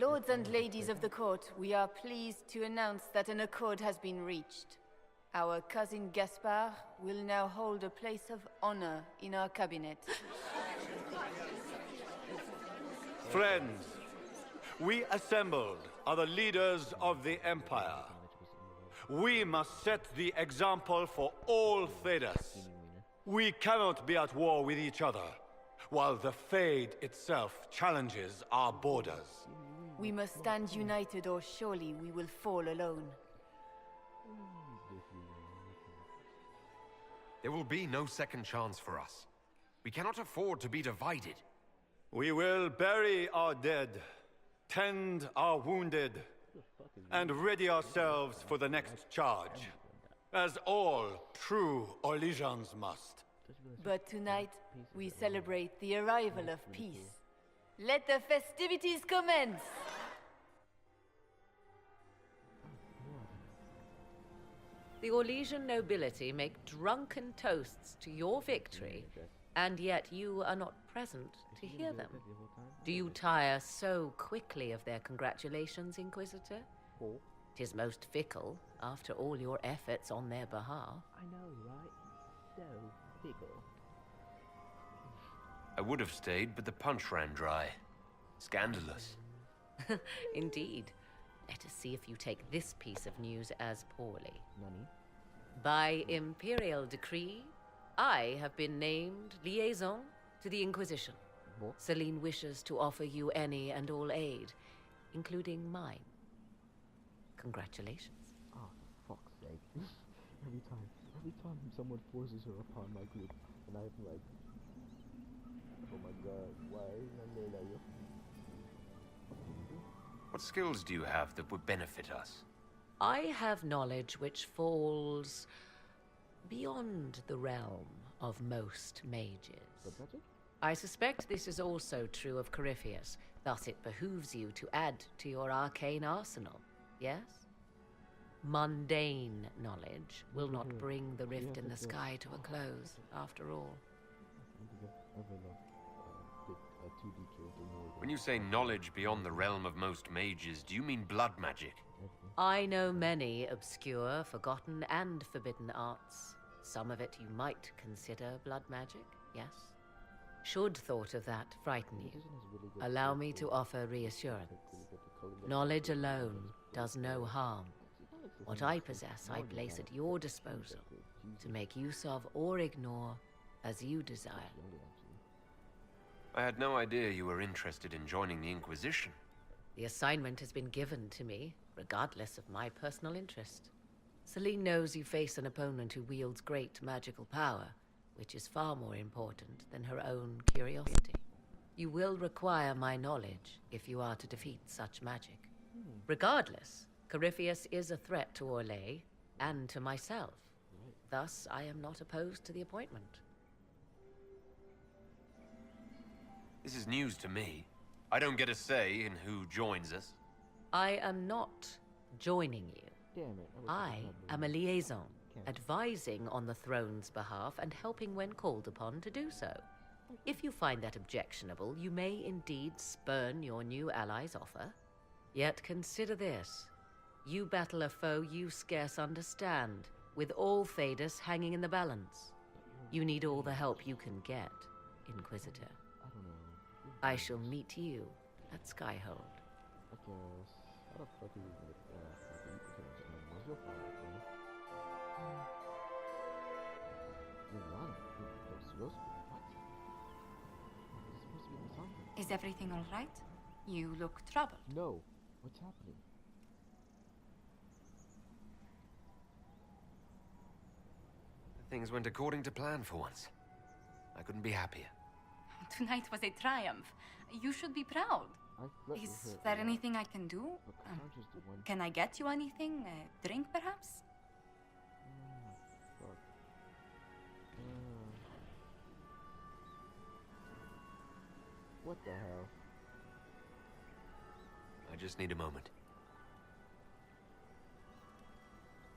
Lords and ladies of the court, we are pleased to announce that an accord has been reached. Our cousin Gaspard will now hold a place of honor in our cabinet. Friends, we assembled are the leaders of the Empire. We must set the example for all Thedas. We cannot be at war with each other, while the Fade itself challenges our borders. We must stand united or surely we will fall alone. There will be no second chance for us. We cannot afford to be divided. We will bury our dead, tend our wounded, and ready ourselves for the next charge, as all true Orlesians must. But tonight, we celebrate the arrival of peace. Let the festivities commence! The Orlesian nobility make drunken toasts to your victory, and yet you are not present to hear them. Do you tire so quickly of their congratulations, Inquisitor? 'Tis most fickle, after all your efforts on their behalf. I know, right? So fickle. I would have stayed, but the punch ran dry. Scandalous. Indeed. Let us see if you take this piece of news as poorly. Money? By imperial decree, I have been named liaison to the Inquisition. What? Celine wishes to offer you any and all aid, including mine. Congratulations. Oh, for fuck's sake. every time someone forces her upon my group, and I'm like, oh my god, why? What skills do you have that would benefit us? I have knowledge which falls beyond the realm of most mages. Blood magic? I suspect this is also true of Corypheus, thus it behooves you to add to your arcane arsenal, yes? Mundane knowledge will not bring the rift in the sky to a close, after all. When you say knowledge beyond the realm of most mages, do you mean blood magic? I know many obscure, forgotten, and forbidden arts. Some of it you might consider blood magic, yes? Should thought of that frighten you, allow me to offer reassurance. Knowledge alone does no harm. What I possess, I place at your disposal, to make use of or ignore as you desire. I had no idea you were interested in joining the Inquisition. The assignment has been given to me, regardless of my personal interest. Celine knows you face an opponent who wields great magical power, which is far more important than her own curiosity. You will require my knowledge if you are to defeat such magic. Regardless, Corypheus is a threat to Orlais and to myself. Thus, I am not opposed to the appointment. This is news to me. I don't get a say in who joins us. I am not joining you. Damn it. I am a liaison, advising on the throne's behalf and helping when called upon to do so. If you find that objectionable, you may indeed spurn your new ally's offer. Yet consider this. You battle a foe you scarce understand, with all Thedas hanging in the balance. You need all the help you can get, Inquisitor. I don't know. I shall meet you at Skyhold. I guess. How the fuck are you gonna where's your fire, bro? You're lying. You're supposed to be. What? This is supposed to be an assignment. Is everything all right? You look troubled. No. What's happening? Things went according to plan for once. I couldn't be happier. Tonight was a triumph. You should be proud. Is there anything I can do? Can I get you anything? A drink, perhaps? Fuck. What the hell? I just need a moment.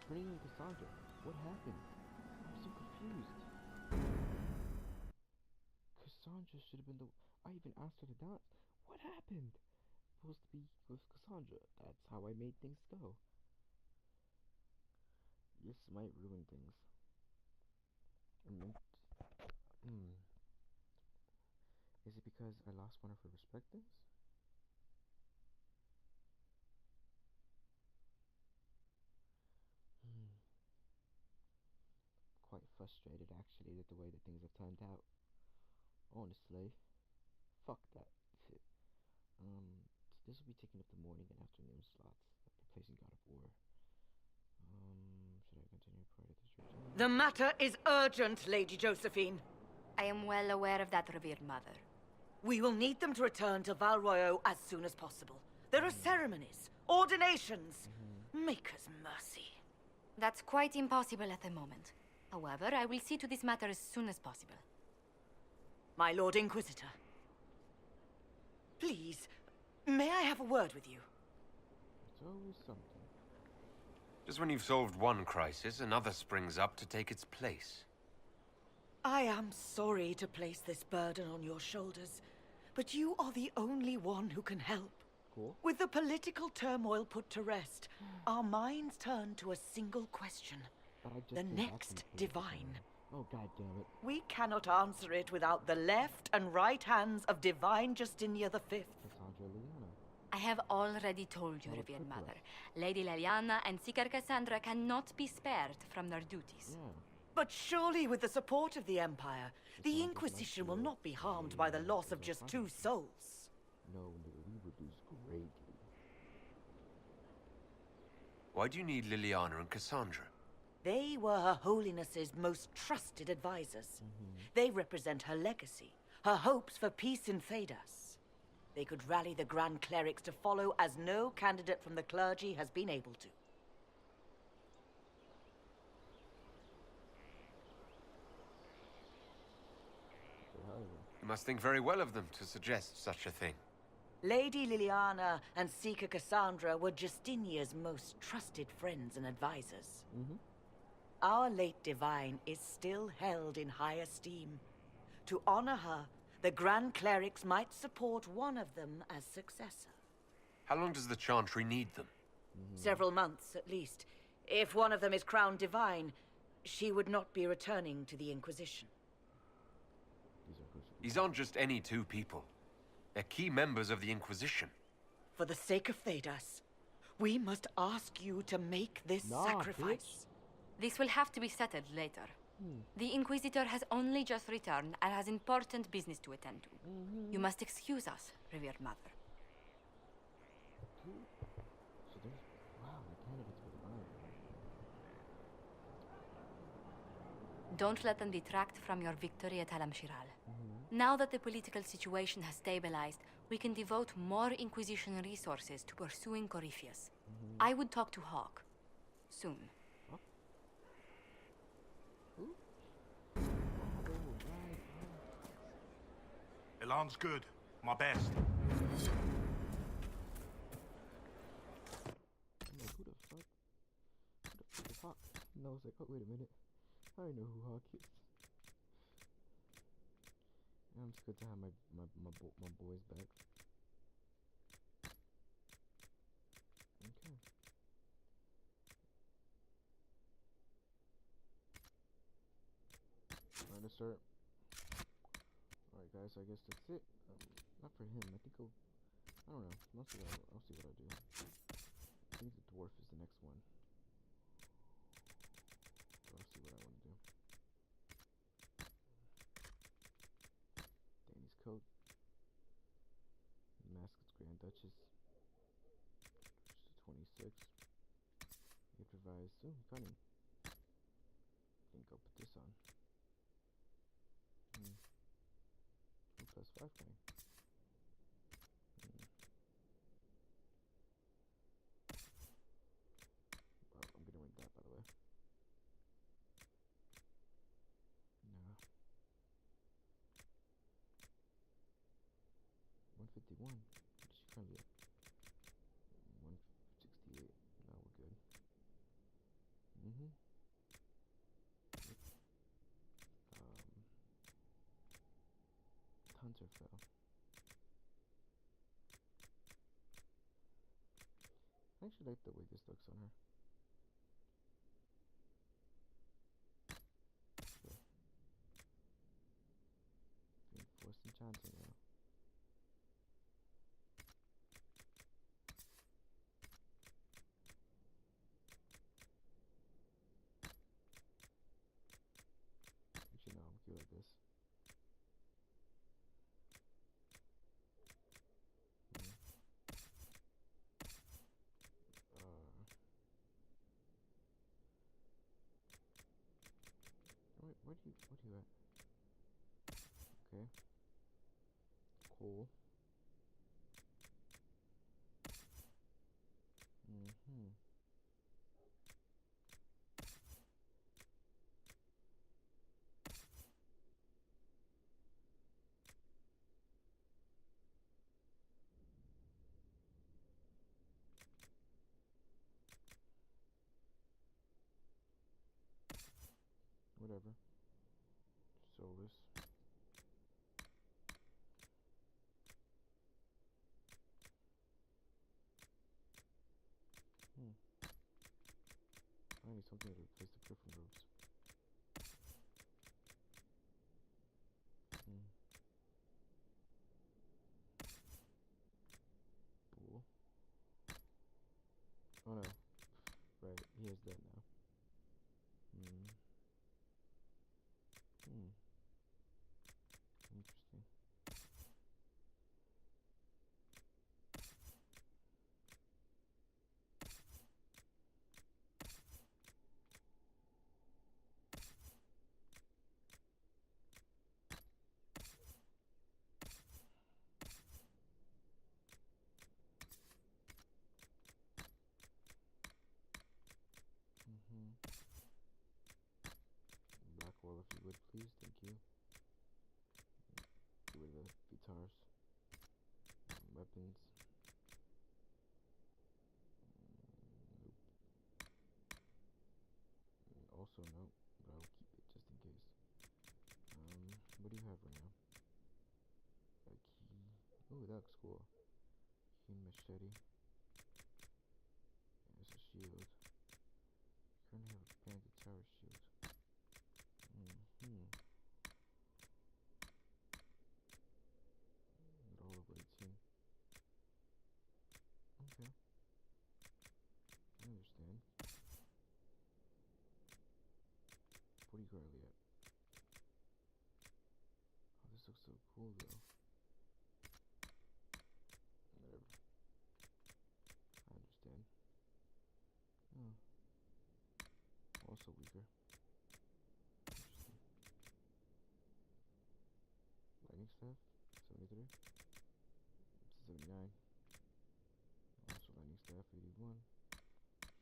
Bringing in Cassandra. What happened? I'm so confused. Cassandra should have been the... I even asked her to dance. What happened? supposed to be with Cassandra. That's how I made things go. This might ruin things. Is it because I lost one of her respectives? Quite frustrated actually with the way that things have turned out. Honestly. Fuck that shit. This will be taking up the morning and afternoon slots, replacing God of War. Should I continue part of this ritual? The matter is urgent, Lady Josephine. I am well aware of that, revered mother. We will need them to return to Val Royeaux as soon as possible. There are ceremonies, ordinations. Maker's mercy. That's quite impossible at the moment. However, I will see to this matter as soon as possible. My Lord Inquisitor. Please, may I have a word with you? It's always something. Just when you've solved one crisis, another springs up to take its place. I am sorry to place this burden on your shoulders, but you are the only one who can help. Cool. With the political turmoil put to rest, our minds turn to a single question. The next divine. Oh, god damn it. We cannot answer it without the left and right hands of Divine Justinia V. Cassandra Liliana. I have already told you, revered mother. Lady Liliana and Seeker Cassandra cannot be spared from their duties. Yeah. But surely with the support of the Empire, the Inquisition will not be harmed by the loss of just 2 souls. No, we reduce greatly. Why do you need Liliana and Cassandra? They were Her Holiness's most trusted advisors. They represent her legacy, her hopes for peace in Thedas. They could rally the Grand Clerics to follow as no candidate from the clergy has been able to. You must think very well of them to suggest such a thing. Lady Liliana and Seeker Cassandra were Justinia's most trusted friends and advisors. Our late divine is still held in high esteem. To honor her, the Grand Clerics might support one of them as successor. How long does the Chantry need them? Several months, at least. If one of them is crowned divine, she would not be returning to the Inquisition. These aren't just any 2 people. They're key members of the Inquisition. For the sake of Thedas, we must ask you to make this sacrifice. This will have to be settled later. The Inquisitor has only just returned and has important business to attend to. You must excuse us, revered mother. So there's... Wow, the candidates for the honor. Don't let them detract from your victory at Alam-Shiral. Now that the political situation has stabilized, we can devote more Inquisition resources to pursuing Corypheus. I would talk to Hawk. Soon. Elan's good. My best. I'm like, who the fuck? Who the fuck? And I was like, oh, wait a minute. I already know who Hawk is. I'm just good to have my boys back. Okay. Alright, let's start. Alright guys, I guess that's it. Not for him, I think I don't know. Mostly I'll see what I do. I think the dwarf is the next one. So I'll see what I want to do. Danny's coat. Masket's Grand Duchess. She's 26. Improvised. Ooh, funny. I think I'll put this on. Plus 5 guy. Well, I'm gonna rank that, by the way. No. 151. What is she currently at? 168. No, we're good. Hunter fell. actually like the way this looks on her. Sure. Reinforced enchanting now. Actually, no, I'm good at this. What are you at? Okay. Cool. Whatever. Soulless. I need something to replace the griffin robes. Cool. Oh no. Right, he is dead now. Interesting. Black wall, if you would, please. Thank you. Get rid of the guitars. Weapons. Nope. Also, no, but I will keep it just in case. What do you have right now? A key. Oh, that looks cool. Key and machete. There's a shield. You currently have a banded tower shield. All over 18. Okay. I understand. What are you currently at? Oh, this looks so cool though. Whatever. I understand. Oh. Also weaker. Interesting. Lightning staff? 73? 79. Also lightning staff, 81.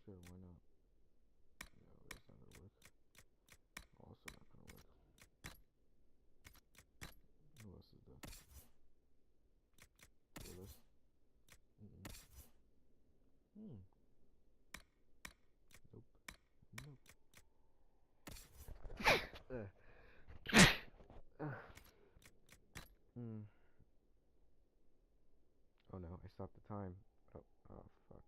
Sure, why not? No, that's not gonna work. Also not gonna work. Who else is there? Duelist? Nope. Nope. Oh no, I stopped the time. Oh fuck.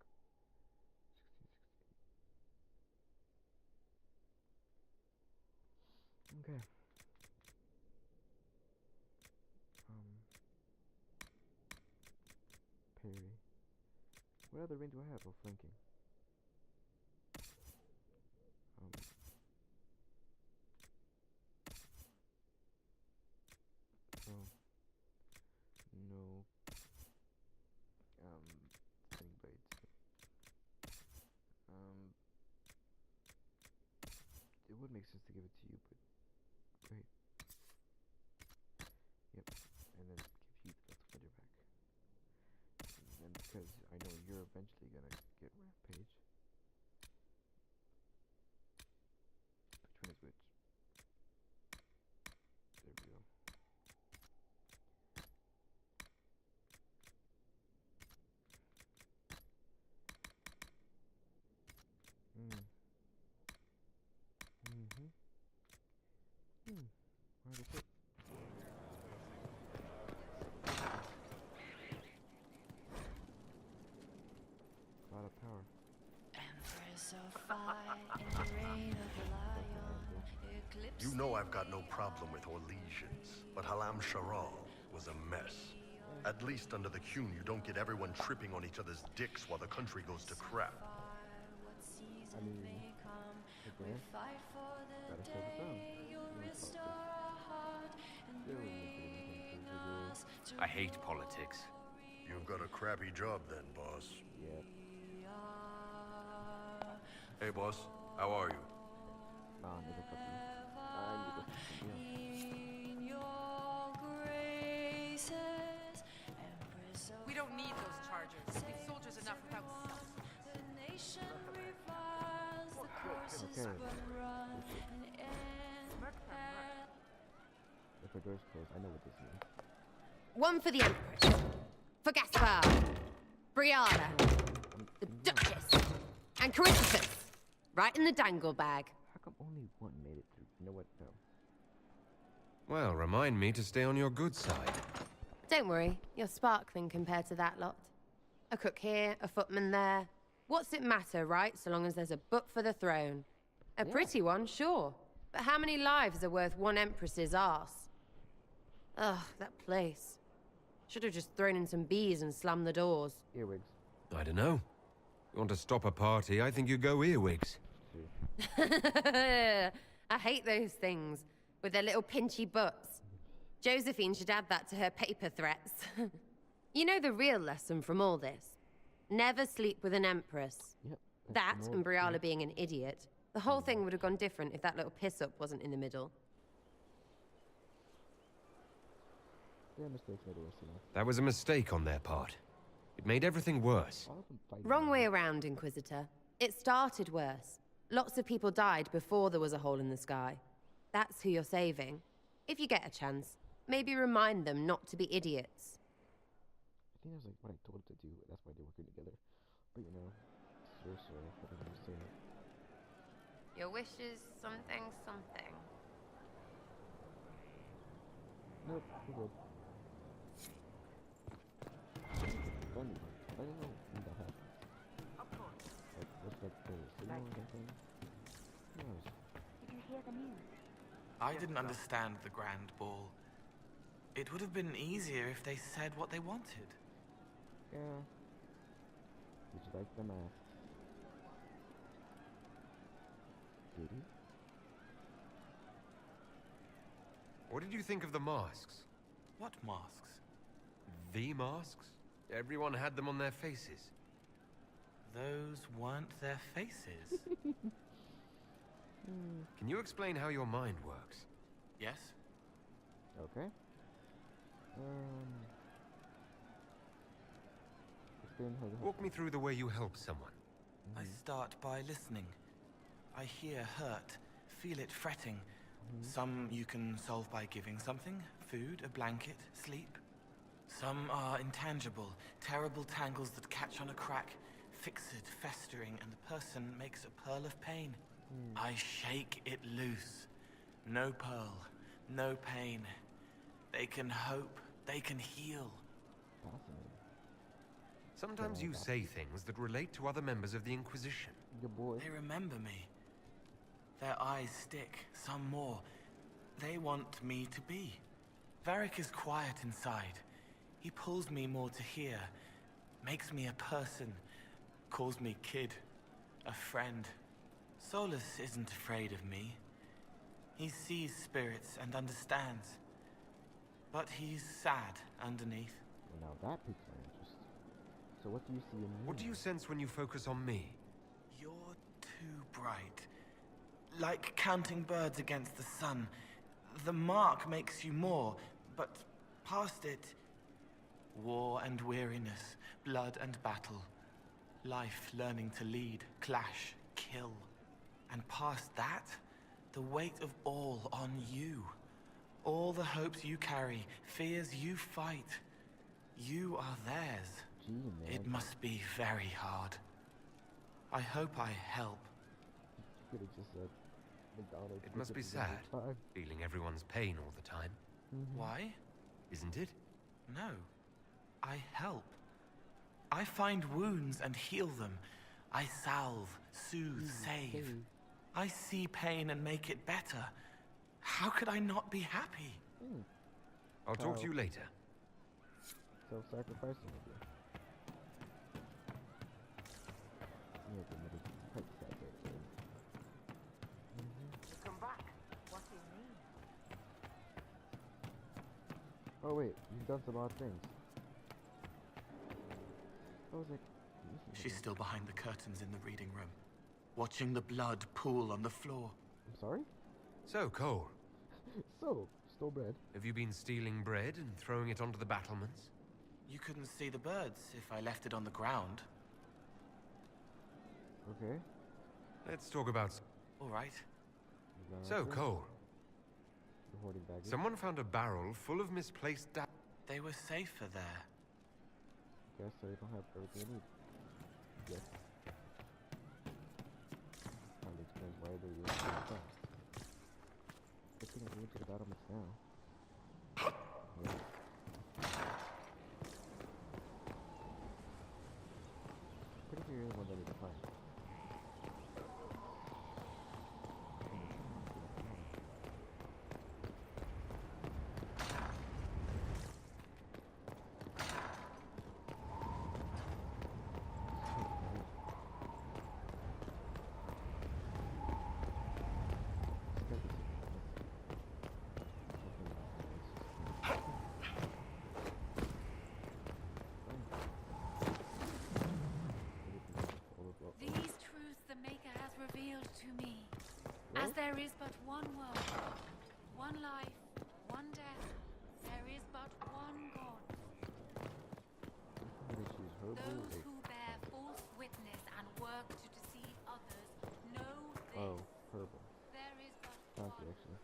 16. Okay. Parry. What other ring do I have? Oh, flanking. Oh. No. Spinning blades. It would make sense to give it to you, but wait. Yep. And then give you the fighter back. And then because I know you're eventually gonna get rampage. Which one is which? There we go. Where's the tip? A lot of power. You know I've got no problem with Orlesians, but Halam Sharal was a mess. At least under the Qun, you don't get everyone tripping on each other's dicks while the country goes to crap. I mean, okay. Gotta shut it down. I hate politics. You've got a crappy job then, boss. Yep. Hey, boss. How are you? Nah, nigga, fuck you. We don't need those charges. We've soldiers enough without stuff. Okay. If the door's closed, I know what this means. One for the Empress. For Gaspar. Brianna. The Duchess. And Corypheus. Right in the dangle bag. How come only one made it through? You know what, though? Well, remind me to stay on your good side. Don't worry, you're sparkling compared to that lot. A cook here, a footman there. What's it matter, right? So long as there's a book for the throne. A pretty one, sure. But how many lives are worth one Empress's arse? Ugh, that place. Should have just thrown in some bees and slammed the doors. Earwigs. I don't know. You want to stop a party, I think you go earwigs. I hate those things, with their little pinchy butts. Josephine should add that to her paper threats. You know the real lesson from all this? Never sleep with an Empress. Yep. That, and Briala being an idiot. The whole thing would have gone different if that little piss-up wasn't in the middle. Yeah, mistakes made worse, you know. That was a mistake on their part. It made everything worse. All of them fighting. Wrong way around, Inquisitor. It started worse. Lots of people died before there was a hole in the sky. That's who you're saving. If you get a chance, maybe remind them not to be idiots. I think that's like what I told her to do. That's why they're working together. But you know, sorcerer, I don't understand it. Your wish is something, something. Nope, we're good. Funny. I don't know when that happens. Like, what's that the signal or something? Who knows? Did you hear the news? I didn't understand the Grand Ball. It would have been easier if they said what they wanted. Yeah. Did you like the masks? Did he? What did you think of the masks? What masks? The masks? Everyone had them on their faces. Those weren't their faces. Can you explain how your mind works? Yes? Okay. Explain how to Walk me through the way you help someone. I start by listening. I hear hurt, feel it fretting. Some you can solve by giving something, food, a blanket, sleep. Some are intangible, terrible tangles that catch on a crack, fixed, festering, and the person makes a pearl of pain. I shake it loose. No pearl, no pain. They can hope, they can heal. Fascinating. Sometimes you say things that relate to other members of the Inquisition. Good boy. They remember me. Their eyes stick, some more. They want me to be. Varric is quiet inside. He pulls me more to hear, makes me a person, calls me kid, a friend. Solus isn't afraid of me. He sees spirits and understands. But he's sad underneath. Well, now that piques my interest. So what do you see in me? What do you sense when you focus on me? You're too bright. Like counting birds against the sun. The mark makes you more, but past it, war and weariness, blood and battle. Life learning to lead, clash, kill. And past that, the weight of all on you. All the hopes you carry, fears you fight. You are theirs. Gee, man. It must be very hard. I hope I help. You could have just said McDonald's. It must be sad, feeling everyone's pain all the time. Why? Isn't it? No. I help. I find wounds and heal them. I salve, soothe, save. I see pain and make it better. How could I not be happy? I'll talk to you later. Self-sacrificing with you. Come back. What do you mean? Oh wait, you've done some odd things. I was like, She's still behind the curtains in the reading room, watching the blood pool on the floor. I'm sorry? So, Cole, So, stole bread. have you been stealing bread and throwing it onto the battlements? You couldn't see the birds if I left it on the ground. Okay. Let's talk about... All right. So, Cole, The hoarding baggage. someone found a barrel full of misplaced They were safer there. Guess so they don't have everything they need. Yes. Probably explains why they use it so fast. Good thing I'm going to the battlements now. Yeah. Pretty sure you're the one that need to find. These truths the Maker has revealed to me. As there is but one world, one life, one death, there is but one God. Those who bear false witness and work to deceive others know this. Oh, purple. There is but Fancy, one. actually.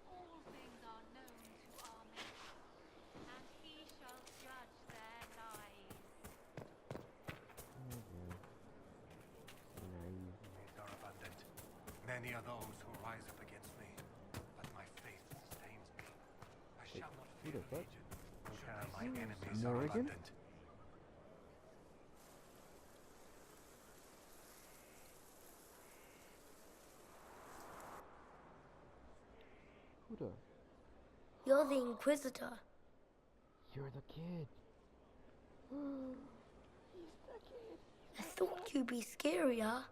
All things are known to our Maker, and he shall judge their lives. Naive. Needs are abundant. Many are those who rise up against me, but my faith sustains me. I shall not Who fear the fuck? Legion. Sure, my enemies are Morrigan? abundant. Who the? You're the Inquisitor. You're the kid. I thought you'd be scarier.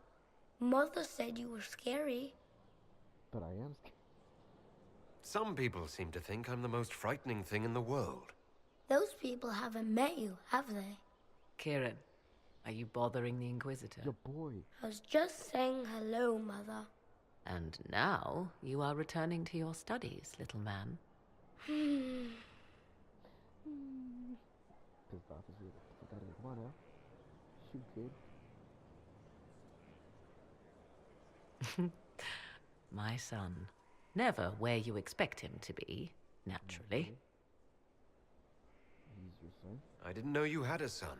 Mother said you were scary. But I am scared. Some people seem to think I'm the most frightening thing in the world. Those people haven't met you, have they? Kieran, are you bothering the Inquisitor? Your boy. I was just saying hello, Mother. And now you are returning to your studies, little man. Pissed off as well. Come on now. Shoot, kid. My son. Never where you expect him to be, naturally. He's your son? I didn't know you had a son.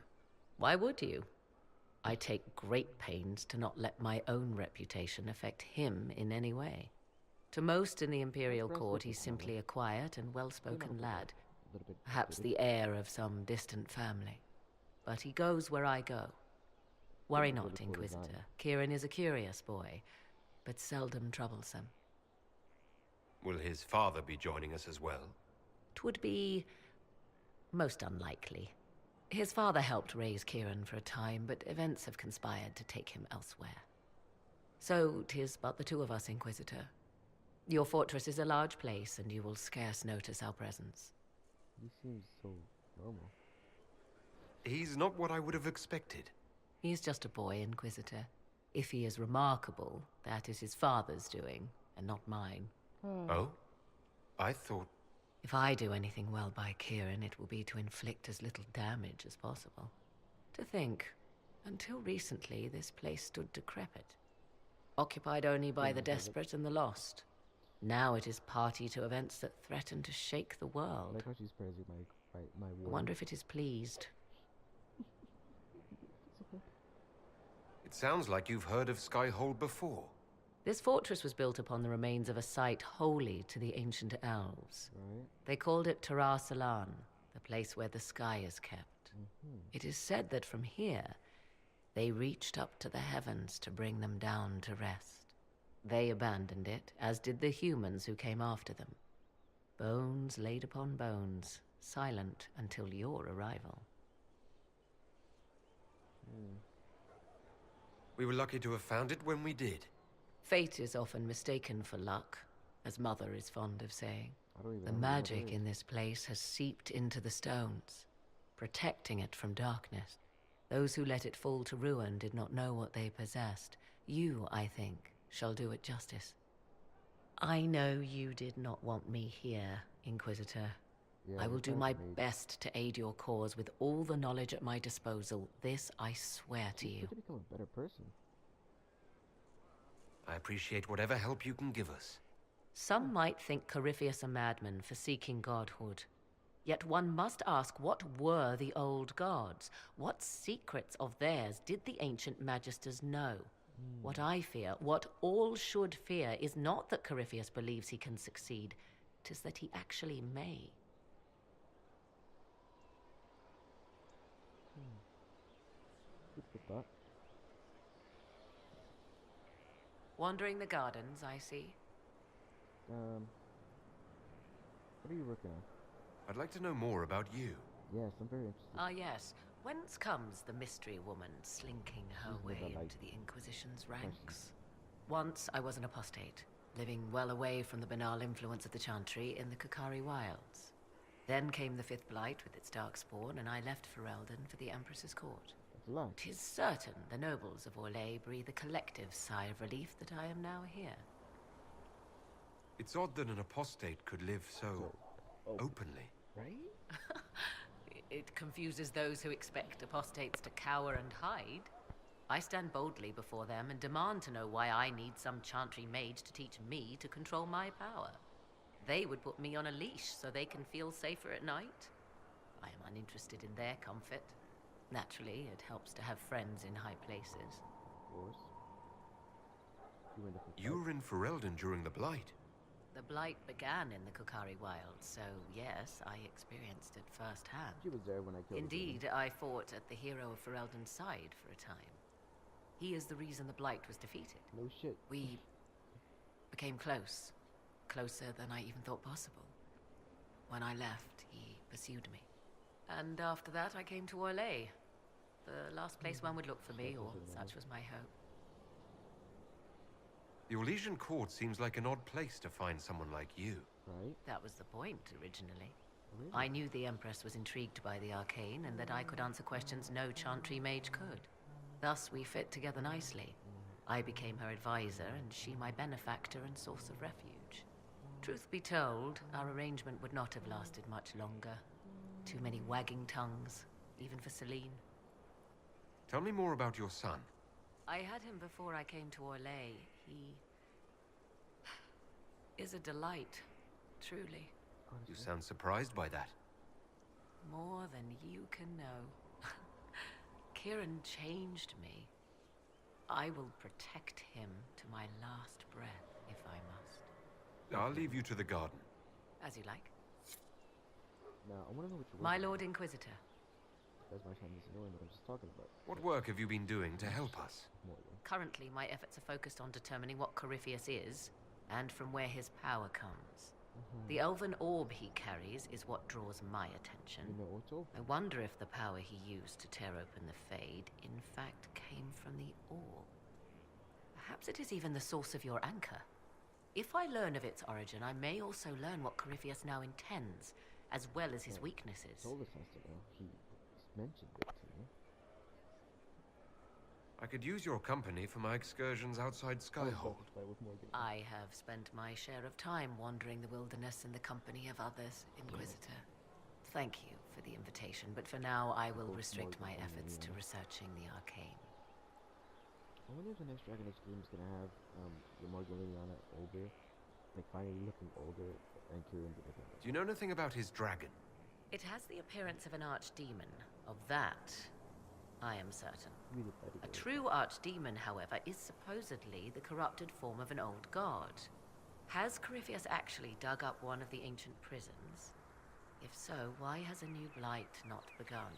Why would you? I take great pains to not let my own reputation affect him in any way. To most in the Imperial Court, he's simply a quiet and well-spoken lad. Perhaps the heir of some distant family. But he goes where I go. Worry not, Inquisitor. Kieran is a curious boy, but seldom troublesome. Will his father be joining us as well? 'Twould be most unlikely. His father helped raise Kieran for a time, but events have conspired to take him elsewhere. So 'tis but the two of us, Inquisitor. Your fortress is a large place, and you will scarce notice our presence. He seems so normal. He's not what I would have expected. He's just a boy, Inquisitor. If he is remarkable, that is his father's doing, and not mine. Oh? I thought... If I do anything well by Kieran, it will be to inflict as little damage as possible. To think, until recently, this place stood decrepit. Occupied only by the desperate and the lost. Now it is party to events that threaten to shake the I world. like how she's praising my I ward. wonder if it is pleased. It sounds like you've heard of Skyhold before. This fortress was built upon the remains of a site holy to the ancient elves. Right. They called it Tara Salan, the place where the sky is kept. It is said that from here, They reached up to the heavens to bring them down to rest. They abandoned it, as did the humans who came after them. Bones laid upon bones, silent until your arrival. We were lucky to have found it when we did. Fate is often mistaken for luck, as Mother is fond of saying. The magic in this place has seeped into the stones, protecting it from darkness. Those who let it fall to ruin did not know what they possessed. You, I think, shall do it justice. I know you did not want me here, Inquisitor. I will do my best to aid your cause with all the knowledge at my disposal. This I swear to you. You could become a better person. I appreciate whatever help you can give us. Some might think Corypheus a madman for seeking godhood. Yet one must ask, what were the old gods? What secrets of theirs did the ancient magisters know? What I fear, what all should fear, is not that Corypheus believes he can succeed. 'Tis that he actually may. Good thought. Wandering the gardens, I see. What are you working on? I'd like to know more about you. Yes, I'm very interested. Ah, yes. Whence comes the mystery woman slinking her way into the Inquisition's ranks? Once I was an apostate, living well away from the banal influence of the Chantry in the Kukari wilds. Then came the Fifth Blight with its darkspawn, and I left Ferelden for the Empress's court. 'Tis certain the nobles of Orlais breathe a collective sigh of relief that I am now here. It's odd that an apostate could live so openly. Right? It confuses those who expect apostates to cower and hide. I stand boldly before them and demand to know why I need some Chantry mage to teach me to control my power. They would put me on a leash so they can feel safer at night. I am uninterested in their comfort. Naturally, it helps to have friends in high places. Of course. You were in Ferelden during the Blight. The Blight began in the Kukari wilds, so yes, I experienced it firsthand. She was there when I killed Indeed, I fought at the hero of Ferelden's side for a time. He is the reason the Blight was defeated. No shit. We became close. Closer than I even thought possible. When I left, he pursued me. And after that, I came to Orlais. The last place one would look for me, or such was my hope. The Orlesian court seems like an odd place to find someone like you. Right? That was the point, originally. Really? I knew the Empress was intrigued by the arcane, and that I could answer questions no Chantry mage could. Thus, we fit together nicely. I became her advisor, and she my benefactor and source of refuge. Truth be told, our arrangement would not have lasted much longer. Too many wagging tongues, even for Celine. Tell me more about your son. I had him before I came to Orlais. He is a delight, truly. You sound surprised by that. More than you can know. Kieran changed me. I will protect him to my last breath, if I must. I'll leave you to the garden. As you like. Now, I want to know what you're My Lord Inquisitor. That's my time is knowing what I'm just talking about. What work have you been doing to help us? Currently, my efforts are focused on determining what Corypheus is, and from where his power comes. The elven orb he carries is what draws my attention. I wonder if the power he used to tear open the Fade, in fact, came from the orb. Perhaps it is even the source of your anchor. If I learn of its origin, I may also learn what Corypheus now intends, as well as his weaknesses. Solus has to know. He mentioned it to me. I could use your company for my excursions outside Skyhold. I have spent my share of time wandering the wilderness in the company of others, Inquisitor. Thank you for the invitation, but for now I will restrict my efforts to researching the arcane. I wonder if the next Dragon Age game is gonna have the Margariana older, like finally looking older, and Kieran the different. Do you know anything about his dragon? It has the appearance of an archdemon. Of that, I am certain. A true archdemon, however, is supposedly the corrupted form of an old god. Has Corypheus actually dug up one of the ancient prisons? If so, why has a new blight not begun?